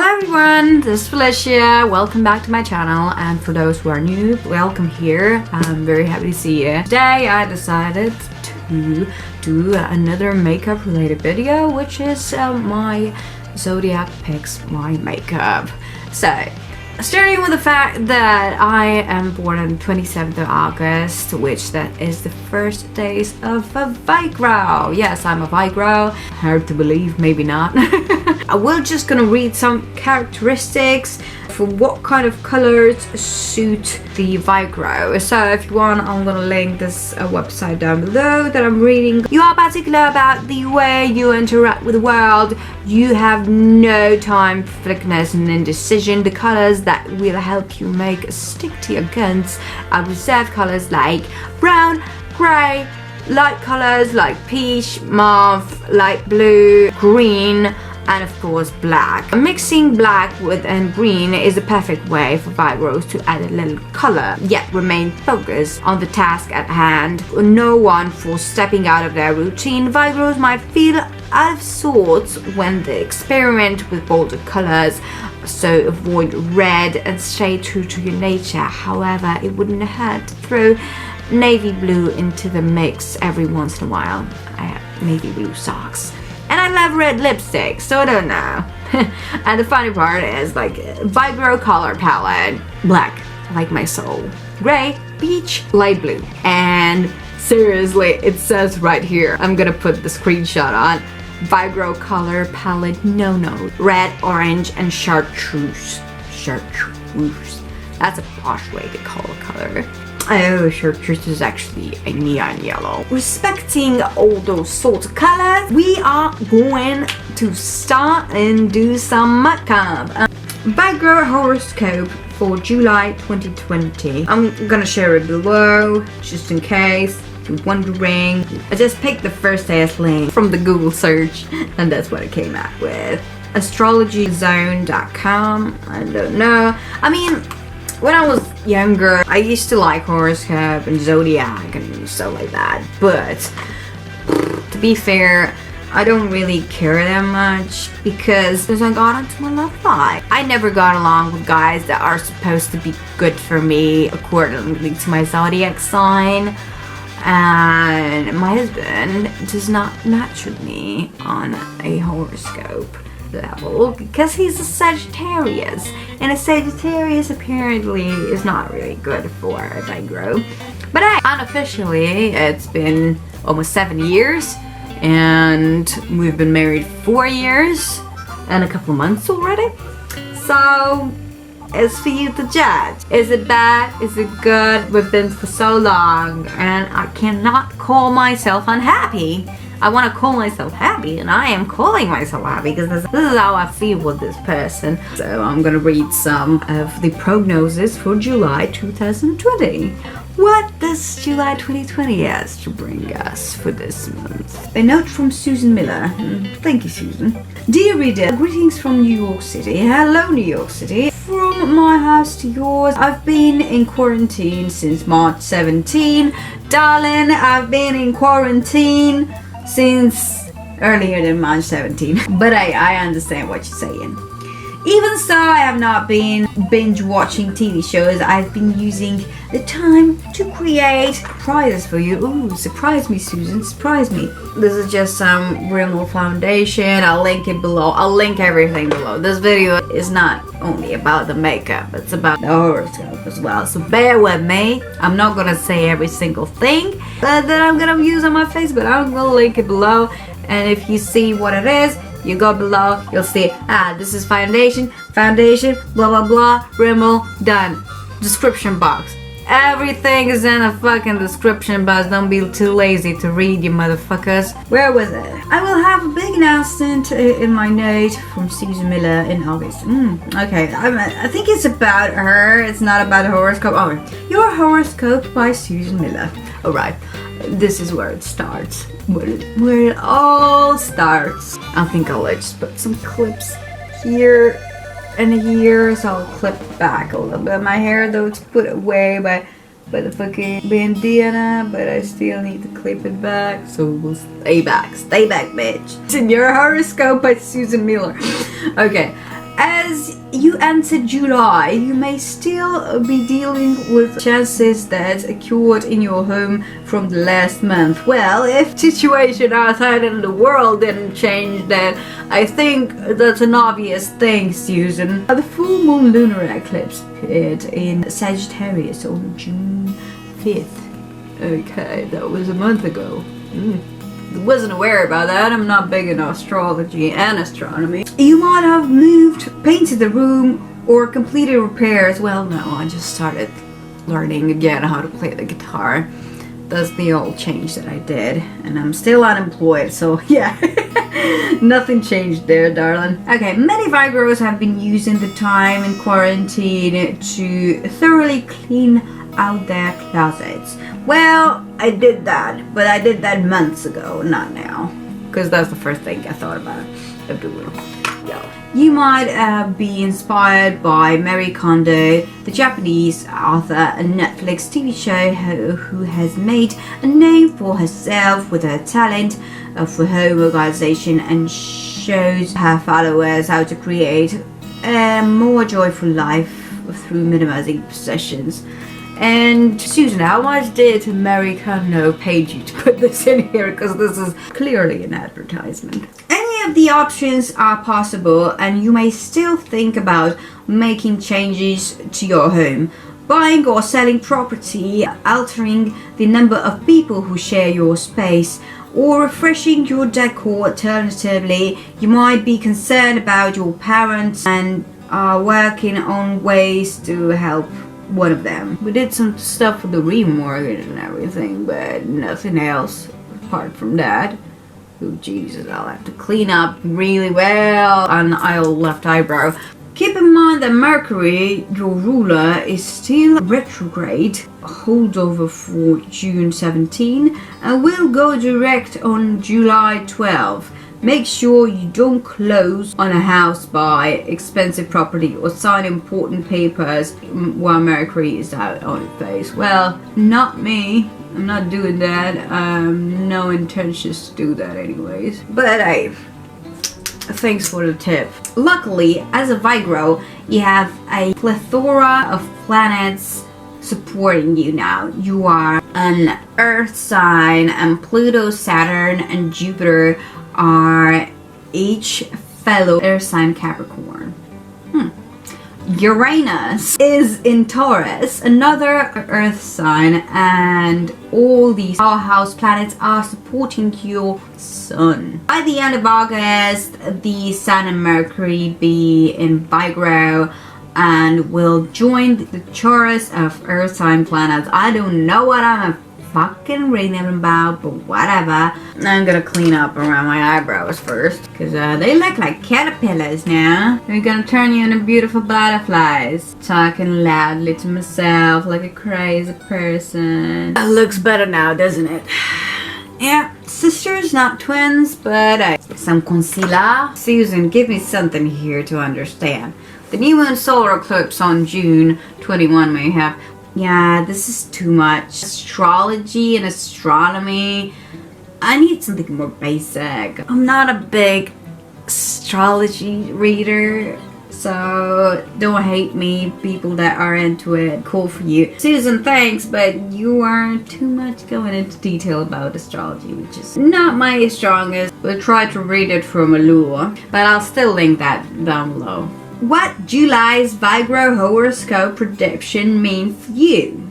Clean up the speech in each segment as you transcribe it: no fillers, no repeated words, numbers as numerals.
Hello everyone, this is Felicia. Welcome back to my channel, and for those who are new, welcome here. I'm very happy to see you. Today I decided to do another makeup related video, which is my Zodiac picks my makeup. So, starting with the fact that I am born on 27th of August, which that is the first days of a Eyebrow. Yes, I'm a Eyebrow. Hard to believe, maybe not. We're just gonna read some characteristics for what kind of colors suit the Eyebrow. So if you want, I'm gonna link this website down below that I'm reading. You are particular about the way you interact with the world. You have no time for flickness and indecision. The colors that will help you make stick to your guns are reserved colors like brown, grey, light colors like peach, mauve, light blue, green, and of course black. Mixing black with and green is a perfect way for Eyebrows to add a little color, yet remain focused on the task at hand. No one for stepping out of their routine. Eyebrows might feel out of sorts when they experiment with bolder colors, so avoid red and stay true to your nature. However, it wouldn't hurt to throw navy blue into the mix every once in a while. I have navy blue socks. And I love red lipstick, so I don't know. And the funny part is, like, Eyebrow color palette: black, like my soul, gray, peach, light blue. And seriously, it says right here, I'm gonna put the screenshot on, Eyebrow color palette no, red, orange, and chartreuse. Chartreuse. That's a posh way to call a color. Oh, chartreuse is actually a neon yellow. Respecting all those sorts of colors, we are going to start and do some makeup. Eyebrow horoscope for July 2020. I'm gonna share it below, just in case you're wondering. I just picked the first AS link from the Google search, and that's what I came out with. Astrologyzone.com. I don't know. I mean, when I was younger, I used to like horoscope and Zodiac and stuff like that, but to be fair, I don't really care that much because as I got into my love life, I never got along with guys that are supposed to be good for me accordingly to my Zodiac sign, and my husband does not match with me on a horoscope level because he's a Sagittarius, and a Sagittarius apparently is not really good for a Eyebrow. But unofficially, it's been almost 7 years, and we've been married 4 years and a couple months already. So it's for you to judge. Is it bad? Is it good? We've been for so long, and I cannot call myself unhappy. I want to call myself happy, and I am calling myself happy because this is how I feel with this person. So I'm gonna read some of the prognosis for July 2020. What does July 2020 has to bring us for this month? A note from Susan Miller. Thank you, Susan. Dear reader, greetings from New York City. Hello, New York City. From my house to yours. I've been in quarantine since March 17. Darling, I've been in quarantine since earlier than March 17. But I understand what you're saying. Even so, I have not been binge watching TV shows. I've been using the time to create surprises for you. Ooh, surprise me, Susan, surprise me. This is just some Rimmel foundation. I'll link it below. I'll link everything below. This video is not only about the makeup, it's about the horoscope as well. So bear with me. I'm not gonna say every single thing that I'm gonna use on my face, but I'm gonna link it below. And if you see what it is, you go below, you'll see, this is foundation, blah, blah, blah, Rimmel, done. Description box. Everything is in a fucking description box. Don't be too lazy to read, you motherfuckers. Where was it? I will have a big announcement in my note from Susan Miller in August. Okay, I think it's about her. It's not about a horoscope. Oh, your horoscope by Susan Miller. Alright. This is where it starts, where it all starts. I think I'll just put some clips here and here, so I'll clip back a little bit of my hair, though it's put away by the fucking bandana, but I still need to clip it back, so we'll stay back, bitch. It's in your horoscope by Susan Miller. Okay, as as you enter July, you may still be dealing with chances that occurred in your home from the last month. Well, if situation outside in the world didn't change, then I think that's an obvious thing, Susan. The full moon lunar eclipse appeared in Sagittarius on June 5th. Okay, that was a month ago. Wasn't aware about that. I'm not big in astrology and astronomy. You might have moved, painted the room, or completed repairs. Well, no, I just started learning again how to play the guitar. That's the old change that I did, and I'm still unemployed, so yeah. Nothing changed there, darling. Okay, many Virgos have been using the time in quarantine to thoroughly clean out their closets. Well, I did that, but I did that months ago, not now, because that's the first thing I thought about doing. You might be inspired by Marie Kondo, the Japanese author and Netflix TV show who has made a name for herself with her talent for home organization and shows her followers how to create a more joyful life through minimizing possessions. And Susan, how much did Marie Kondo pay you to put this in here? Because this is clearly an advertisement. Any of the options are possible, and you may still think about making changes to your home, buying or selling property, altering the number of people who share your space, or refreshing your decor. Alternatively, you might be concerned about your parents and are working on ways to help one of them. We did some stuff with the remortgage and everything, but nothing else apart from that. Oh Jesus, I'll have to clean up really well on the left eyebrow. Keep in mind that Mercury, your ruler, is still retrograde, holdover for June 17, and will go direct on July 12. Make sure you don't close on a house, buy expensive property, or sign important papers while Mercury is out on phase. Well, not me. I'm not doing that. No intentions to do that anyways. But hey, thanks for the tip. Luckily, as a Virgo, you have a plethora of planets supporting you now. You are an Earth sign, and Pluto, Saturn, and Jupiter are each fellow Earth sign Capricorn. Uranus is in Taurus, another Earth sign, and all these powerhouse planets are supporting your Sun. By the end of August, the Sun and Mercury be in Virgo and will join the chorus of Earth sign planets. I don't know what I'm fucking reading about, but whatever. I'm gonna clean up around my eyebrows first, because they look like caterpillars now. We're gonna turn you into beautiful butterflies. Talking loudly to myself like a crazy person. It looks better now, doesn't it? Yeah, sisters, not twins, but some concealer. Susan, give me something here to understand. The new moon solar eclipse on June 21 may have... Yeah, this is too much. Astrology and astronomy. I need something more basic. I'm not a big astrology reader, so don't hate me, people that are into it. Cool for you. Susan, thanks, but you are too much going into detail about astrology, which is not my strongest, but try to read it from Allure. But I'll still link that down below. What July's Virgo horoscope prediction mean for you?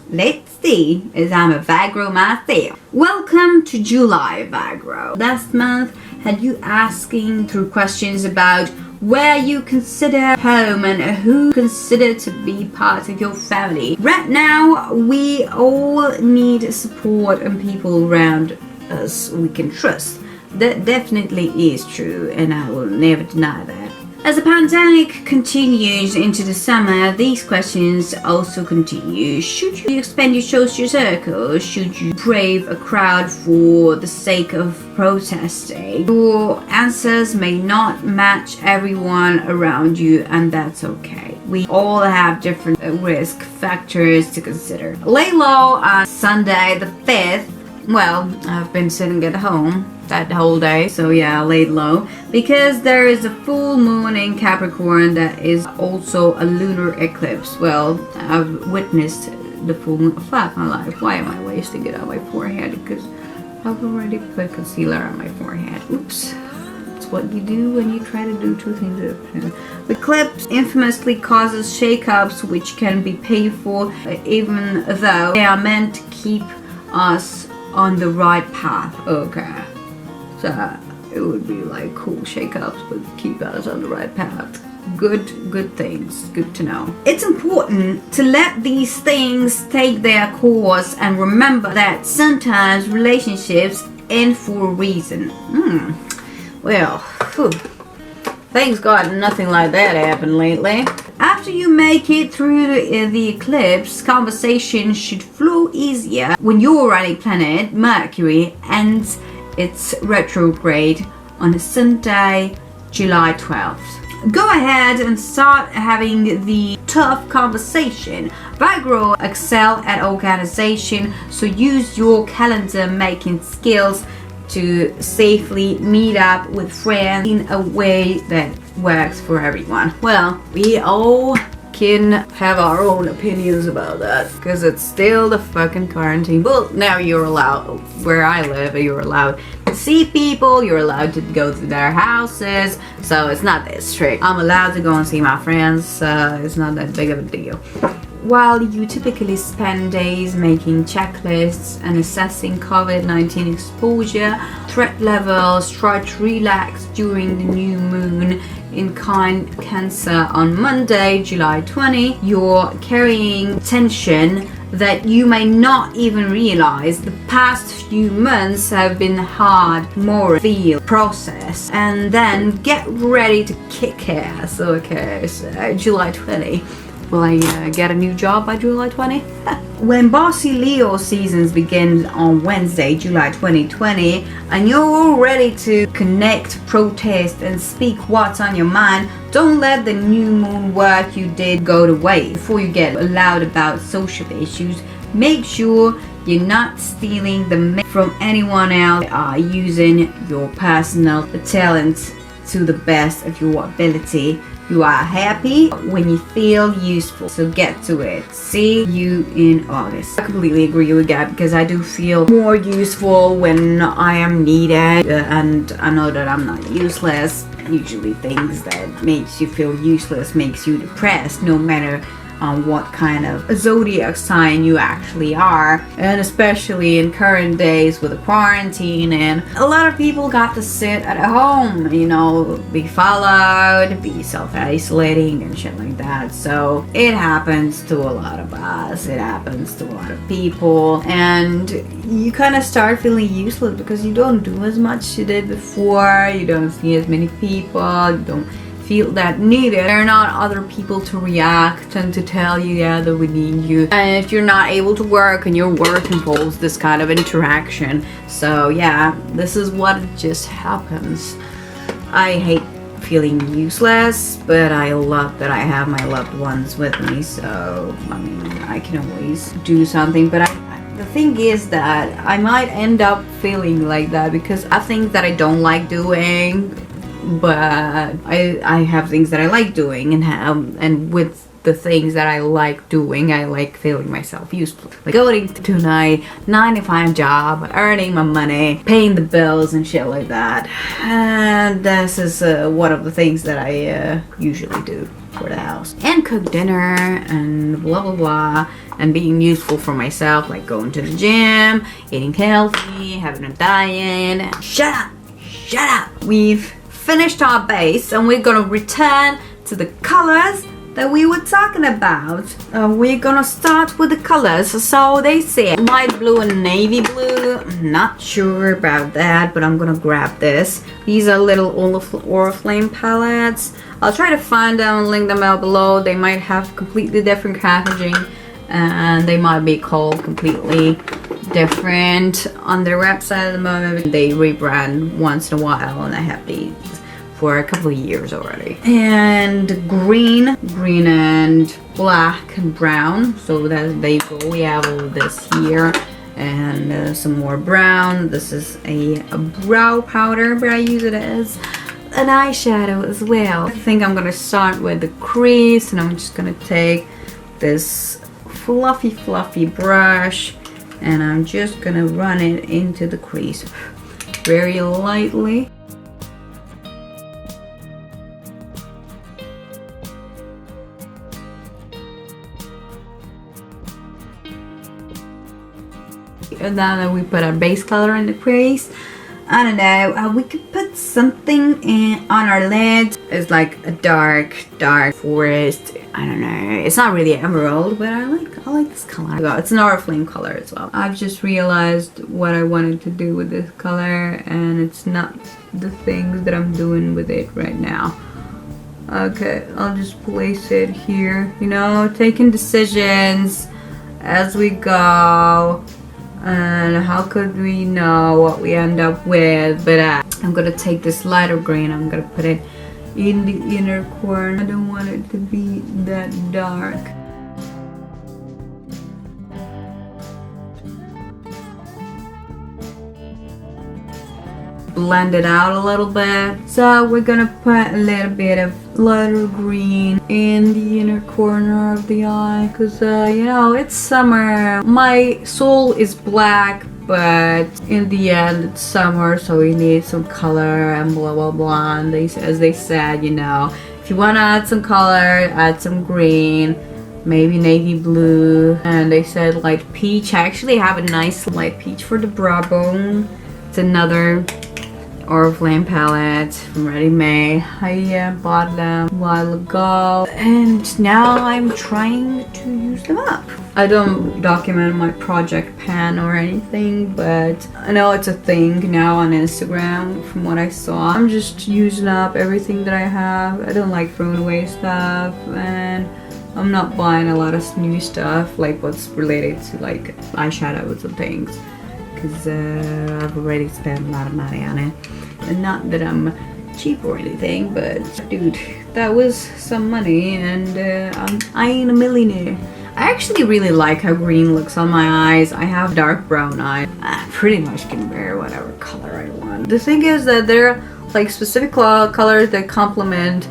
Let's see, as I'm a Virgo myself. Welcome to July, Virgo. Last month had you asking through questions about where you consider home and who consider to be part of your family. Right now, we all need support and people around us we can trust. That definitely is true, and I will never deny that. As the pandemic continues into the summer, these questions also continue. Should you expand your social circle? Should you brave a crowd for the sake of protesting? Your answers may not match everyone around you, and that's okay. We all have different risk factors to consider. Lay low on Sunday the 5th. Well, I've been sitting at home that whole day. So yeah, I laid low because there is a full moon in Capricorn that is also a lunar eclipse. Well, I've witnessed the full moon. Fuck my life. Why am I wasting it on my forehead? Because I've already put concealer on my forehead. Oops. That's what you do when you try to do two things at a time. The eclipse infamously causes shakeups which can be painful even though they are meant to keep us on the right path. Okay. So it would be like cool shakeups but keep us on the right path. Good things, good to know. It's important to let these things take their course and remember that sometimes relationships end for a reason. Well, whew. Thanks God nothing like that happened lately. After you make it through the eclipse, conversation should flow easier when your running planet, Mercury, ends its retrograde on Sunday, July 12th. Go ahead and start having the tough conversation. Virgo excel at organization, so use your calendar making skills to safely meet up with friends in a way that works for everyone. Well, we all can have our own opinions about that because it's still the fucking quarantine. Well, now you're allowed, where I live, you're allowed to see people, you're allowed to go to their houses, so it's not that strict. I'm allowed to go and see my friends, so it's not that big of a deal. While you typically spend days making checklists and assessing COVID-19 exposure, threat levels try to relax during the new moon in Cancer on Monday, July 20. You're carrying tension that you may not even realize. The past few months have been hard, more feel process, and then get ready to kick ass. Okay, so July 20. Will I get a new job by July 20? When Bossy Leo seasons begins on Wednesday, July 2020, and you're all ready to connect, protest, and speak what's on your mind, don't let the new moon work you did go to waste. Before you get loud about social issues, make sure you're not stealing the from anyone else. Using your personal talents to the best of your ability. You are happy when you feel useful, so get to it. See you in August. I completely agree with that because I do feel more useful when I am needed, and I know that I'm not useless. Usually things that makes you feel useless makes you depressed, no matter what kind of zodiac sign you actually are, and especially in current days with the quarantine, and a lot of people got to sit at home, you know, be followed, be self-isolating and shit like that. So it happens to a lot of us, it happens to a lot of people, and you kind of start feeling useless because you don't do as much as you did before, you don't see as many people, you don't feel that needed. There are not other people to react and to tell you, yeah, that we need you. And if you're not able to work, and your work involves this kind of interaction, so yeah, this is what just happens. I hate feeling useless, but I love that I have my loved ones with me, so I mean, I can always do something. But the thing is that I might end up feeling like that because I think that I don't like doing, but I have things that I like doing, and with the things that I like doing, I like feeling myself useful, like going to my 9-to-5 job, earning my money, paying the bills and shit like that. And this is one of the things that I usually do for the house, and cook dinner and blah blah blah, and being useful for myself, like going to the gym, eating healthy, having a diet. Shut up. We've finished our base, and we're gonna return to the colors that we were talking about. We're gonna start with the colors. So they say light blue and navy blue. I'm not sure about that, but I'm gonna grab this. These are little Oriflame palettes. I'll try to find them and link them out below. They might have completely different packaging, and they might be called completely different on their website at the moment. They rebrand once in a while, and I have these for a couple of years already. And green and black and brown. So there you go. We have all of this here. and some more brown. This is a brow powder, but I use it as an eyeshadow as well. I think I'm gonna start with the crease, and I'm just gonna take this fluffy brush, and I'm just gonna run it into the crease very lightly. And then we put our base color in the crease. I don't know, we could put something on our lids. It's like a dark forest. I don't know, it's not really emerald, but I like this color. It's an Oriflame color as well. I've just realized what I wanted to do with this color, and it's not the things that I'm doing with it right now. Okay, I'll just place it here, you know, taking decisions as we go. And how could we know what we end up with? But I'm gonna take this lighter green, I'm gonna put it in the inner corner. I don't want it to be that dark. Blend it out a little bit. So we're gonna put a little bit of lighter green in the inner corner of the eye, because you know, it's summer. My soul is black, but in the end it's summer, so we need some color and blah blah blah. And as they said, you know, if you want to add some color, add some green, maybe navy blue. And they said light peach. I actually have a nice light peach for the brow bone. It's another Oriflame palette from Ready Made. I bought them a while ago, and now I'm trying to use them up. I don't document my project pan or anything, but I know it's a thing now on Instagram from what I saw. I'm just using up everything that I have. I don't like throwing away stuff, and I'm not buying a lot of new stuff, like what's related to like eyeshadows and things, because I've already spent a lot of money on it. And not that I'm cheap or anything, but dude, that was some money, and I ain't a millionaire. I actually really like how green looks on my eyes. I have dark brown eyes. I pretty much can wear whatever color I want. The thing is that there are like specific colors that complement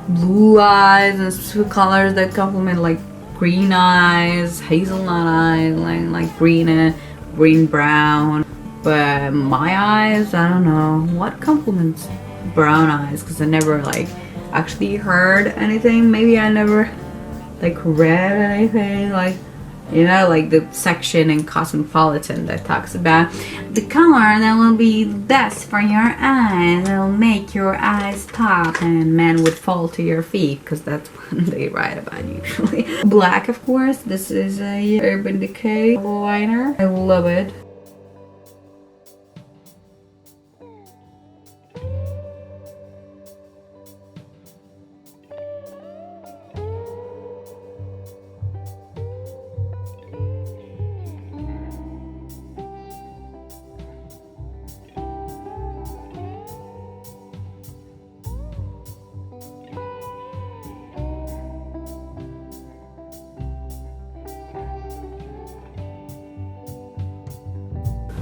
blue eyes, and specific colors that complement like green eyes, hazelnut eyes, like green brown. But my eyes, I don't know what complements brown eyes, because I never like actually heard anything. Maybe I never like read anything, like, you know, like the section in Cosmopolitan that talks about the color that will be best for your eyes, it'll make your eyes pop and men would fall to your feet, because that's what they write about usually. Black, of course. This is a Urban Decay liner. I love it.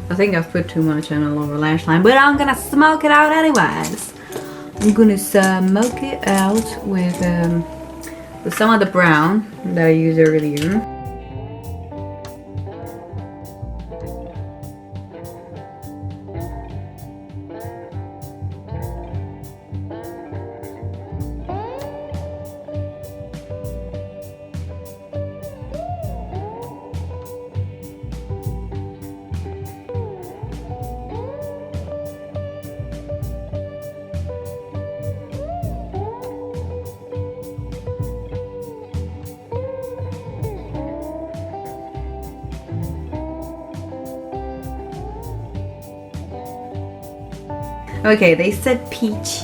I think I've put too much on a lower lash line, but I'm gonna smoke it out anyways. I'm gonna smoke it out with some of the brown that I used earlier. Okay, they said peach,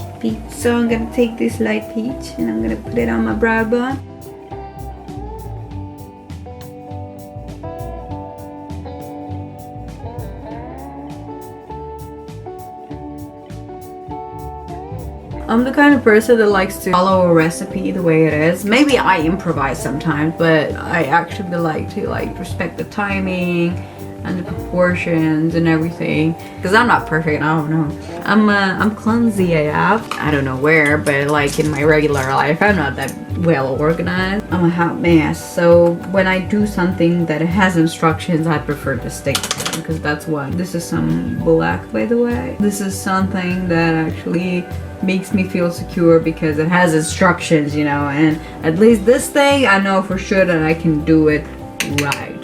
so I'm gonna take this light peach and I'm gonna put it on my brow bone. I'm the kind of person that likes to follow a recipe the way it is. Maybe I improvise sometimes, but I actually like to respect the timing and the proportions and everything. Because I'm not perfect, I don't know. I'm clumsy AF. I don't know where, but like in my regular life, I'm not that well organized. I'm a hot mess. So when I do something that has instructions, I prefer to stick to them, because that's what. This is some black, by the way. This is something that actually makes me feel secure because it has instructions, you know, and at least this thing I know for sure that I can do it right.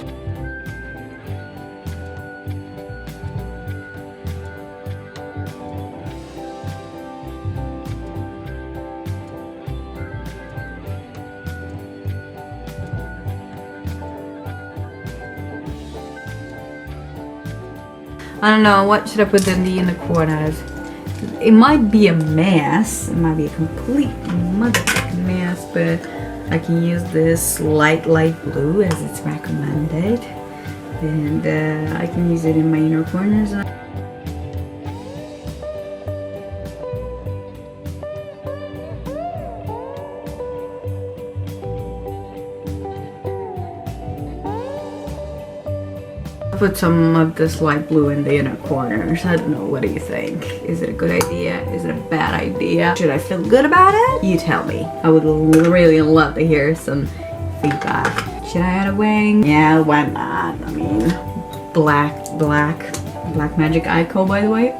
I don't know, what should I put in the corners? It might be a mess, it might be a complete motherfucking mess, but I can use this light blue as it's recommended, and I can use it in my inner corners. Put some of this light blue in the inner corners. I don't know, what do you think? Is it a good idea? Is it a bad idea? Should I feel good about it? You tell me. I would really love to hear some feedback. Should I add a wing? Yeah, why not? I mean, black magic eyeko, by the way.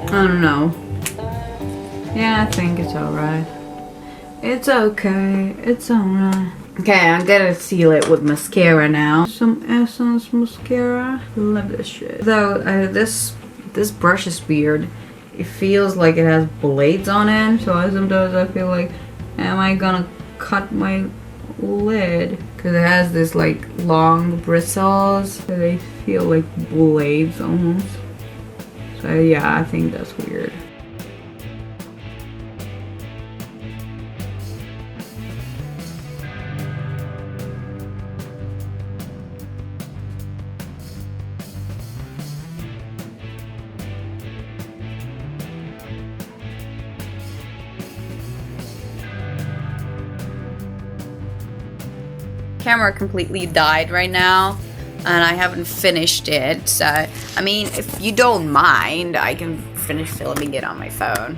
I don't know. Yeah, I think it's alright. It's okay. It's alright. Okay, I'm gonna seal it with mascara now. Some Essence mascara. Love this shit. Though this brush is weird. It feels like it has blades on it. So sometimes I feel like, am I gonna cut my lid? Because it has this like long bristles. So they feel like blades almost. So yeah, I think that's weird. Camera completely died right now, and I haven't finished it, so I mean, if you don't mind, I can finish filming it on my phone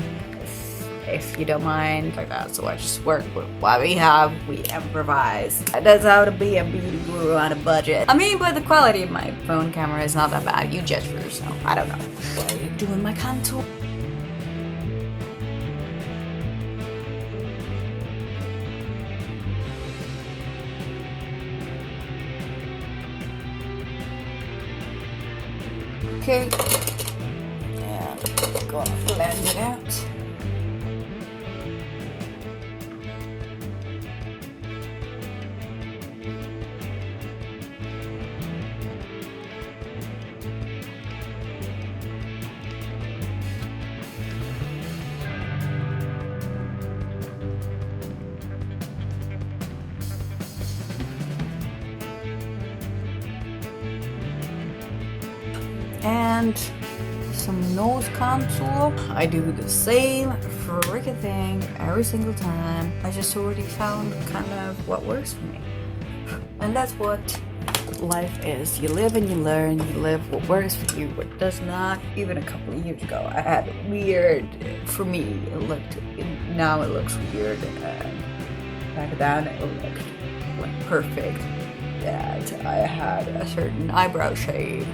if you don't mind, like that. So I just work with what we have, we improvise. That's how to be a beauty guru on a budget. I mean, but the quality of my phone camera is not that bad. You judge for yourself. I don't know. What are you doing, my contour? Okay, and I'm gonna blend it out. And some nose contour. I do the same freaking thing every single time. I just already found kind of what works for me. And that's what life is. You live and you learn. You live what works for you, what does not. Even a couple of years ago, I had weird, for me, now it looks weird. And back then it looked like perfect. That I had a certain eyebrow shade,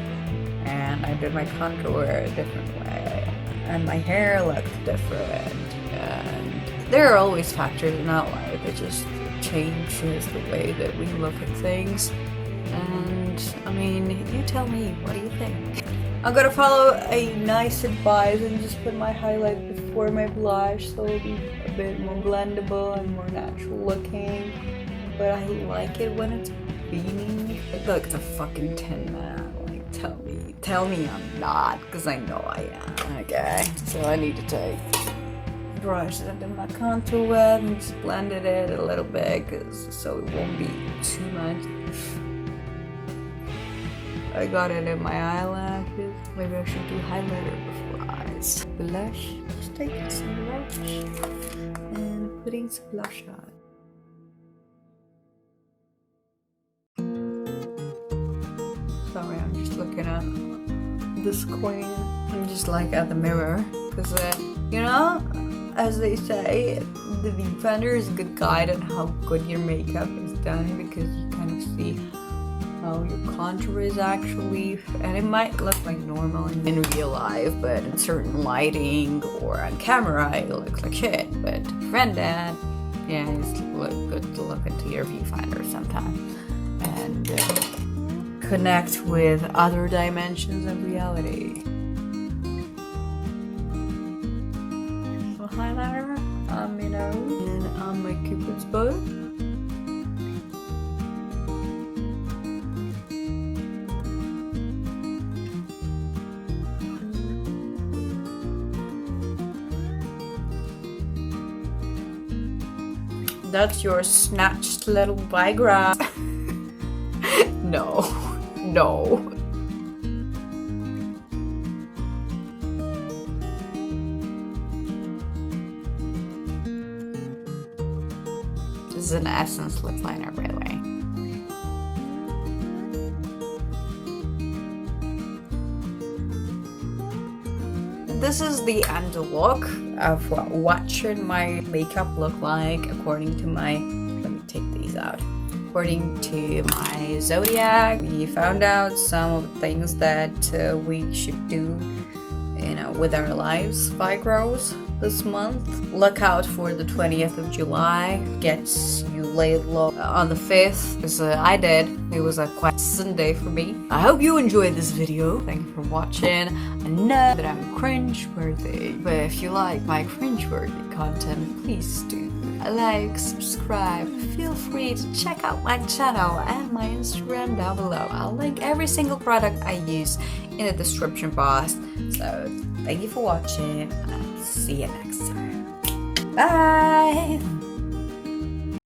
and I did my contour a different way, and my hair looked different, and there are always factors in our life. It just changes the way that we look at things, and I mean, you tell me, what do you think? I'm gonna follow a nice advice and just put my highlight before my blush, so it'll be a bit more blendable and more natural looking, but I like it when it's beanie. Look, the fucking Tin Man. Tell me I'm not, because I know I am. Okay, so I need to take brushed it in my contour with and just blended it a little bit so it won't be too much. I got it in my eyelashes. Maybe I should do highlighter before eyes. Blush. Just taking some blush and putting some blush on. Sorry, I'm just looking at this queen. I'm just like at the mirror because you know, as they say, the viewfinder is a good guide on how good your makeup is done because you kind of see how your contour is actually, and it might look like normal in real life, but in certain lighting or on camera it looks like shit. But to prevent that, yeah, it's good to look into your viewfinder sometimes and connect with other dimensions of reality. So highlighter on my nose and on my cupid's bow. That's your snatched little Viagra. No. No. This is an Essence lip liner, by the way. This is the end look of what should my makeup look like according to my, let me take these out. According to my Zodiac, we found out some of the things that we should do, you know, with our lives, Eyebrows this month. Look out for the 20th of July. Gets you laid low on the 5th, because I did. It was a quite Sunday for me. I hope you enjoyed this video. Thank you for watching. I know that I'm cringe-worthy, but if you like my cringe-worthy content, please do like, subscribe. Feel free to check out my channel and my Instagram down below. I'll link every single product I use in the description box. So thank you for watching and I'll see you next time. Bye!